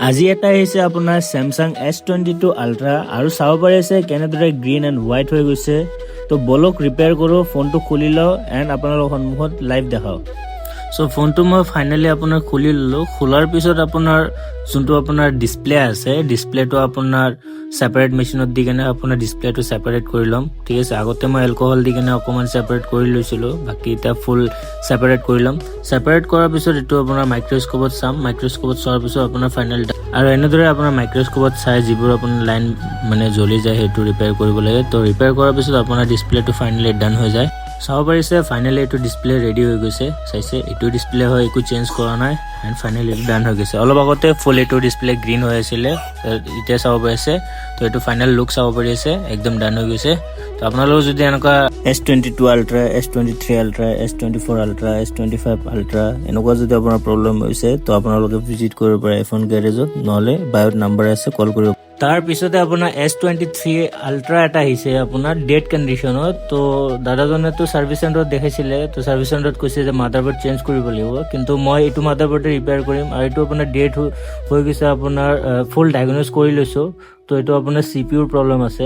আজি এটা আহিছে আপোনাৰ Samsung S22 Ultra আৰু চাব পাৰিছে কেনেদৰে গ্ৰীণ এণ্ড হোৱাইট হৈ গৈছে। তো বলক ৰিপেয়াৰ কৰোঁ, ফোনটো খুলি লওঁ এণ্ড আপোনালোকৰ সন্মুখত লাইভ দেখাওঁ। সো ফোনটো মই ফাইনেলি আপোনাৰ খুলি ললোঁ। খোলাৰ পিছত আপোনাৰ যোনটো আপোনাৰ ডিসপ্লে আছে, ডিসপ্লেটো আপোনাৰ সেপাৰেট মেচিনত দি কেনে আপোনাৰ ডিসপ্লেটো সেপাৰেট কৰি ল'ম। ঠিক আছে, আগতে মই এলকহল দি কেনে অকণমান সেপাৰেট কৰি লৈছিলোঁ, বাকী এতিয়া ফুল সেপাৰেট কৰি ল'ম। সেপাৰেট কৰাৰ পিছত এইটো আপোনাৰ মাইক্ৰস্কোপত চাম। মাইক্ৰস্কোপত চোৱাৰ পিছত আপোনাৰ ফাইনেল আৰু এনেদৰে আপোনাৰ মাইক্ৰস্কোপত চাই যিবোৰ আপোনাৰ লাইন মানে জ্বলি যায় সেইটো ৰিপেয়াৰ কৰিব লাগে। তো ৰিপেয়াৰ কৰাৰ পিছত আপোনাৰ ডিসপ্লেটো ফাইনেলি ডান হৈ যায়। চাব পাৰিছে ফাইনেলি এইটো ডিসপ্লে ৰেডি হৈ গৈছে। চাইছে এইটো ডিসপ্লে হয়, একো চেঞ্জ কৰা নাই এণ্ড ফাইনেলি ডান হৈ গৈছে। অলপ আগতে ফুল এইটো ডিসপ্লে গ্ৰীণ হৈ আছিলে, এতিয়া চাব পাৰিছে। তো এইটো ফাইনেল লুক চাব পাৰি আছে, একদম ডান হৈ গৈছে। তো আপোনালোকৰ যদি এনেকুৱা S22 Ultra, S23 Ultra, S24 Ultra, S25 Ultra এনেকুৱা যদি আপোনাৰ প্ৰব্লেম হৈছে তো আপোনালোকে ভিজিট কৰিব পাৰে আইফোন গেৰেজত, নহ'লে বায়'ত নাম্বাৰ আছে, কল কৰিব। তাৰ পিছতে আপোনাৰ S23 Ultra এটা আহিছে আপোনাৰ ডেড কণ্ডিশ্যনত। তো দাদাজনেতো ছাৰ্ভিচ চেণ্টাৰত দেখাইছিলে, তো ছাৰ্ভিচ চেণ্টাৰত কৈছে যে মাদাৰবোৰ্ড চেঞ্জ কৰিব লাগিব, কিন্তু মই এইটো মাদাৰবোৰ্ডে ৰিপেয়াৰ কৰিম। আৰু এইটো আপোনাৰ ডেড হৈ গৈছে, আপোনাৰ ফুল ডায়গন'জ কৰি লৈছোঁ। তো এইটো আপোনাৰ CPU প্ৰব্লেম আছে।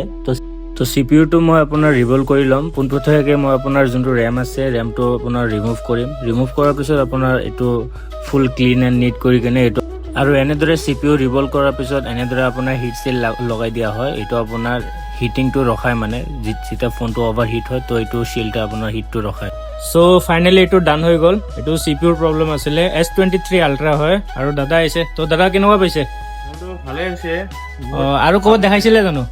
তো CPUটো মই আপোনাৰ ৰিভল্ভ কৰি ল'ম। পোনপ্ৰথমে মই আপোনাৰ যোনটো ৰেম আছে, ৰেমটো আপোনাৰ ৰিমুভ কৰিম। ৰিমুভ কৰাৰ পিছত আপোনাৰ এইটো ফুল ক্লিন এণ্ড নিট কৰি কেনে এইটো আৰু এনেদৰে CPU ৰিভল্ভ কৰাৰ পিছত এনেদৰে আপোনাৰ হিট চিল লগাই দিয়া হয়। এইটো আপোনাৰ হিটিংটো ৰখায়, মানে যেতিয়া ফোনটো অভাৰ হিট হয় তো এইটো চিলটা আপোনাৰ হিটটো ৰখায়। চ' ফাইনেলি এইটো ডান হৈ গ'ল। এইটো CPUৰ প্ৰব্লেম আছিলে। S23 Ultra হয় আৰু দাদা আহিছে। তো দাদা কেনেকুৱা পাইছে? ভালে হৈছে। আৰু ক'ৰবাত দেখাইছিলে জানো?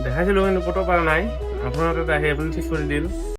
দেখাইছিলো কিন্তু ফটো পৰা নাই, আপোনাৰ তাতে আহি আপুনি ঠিক কৰি দিল।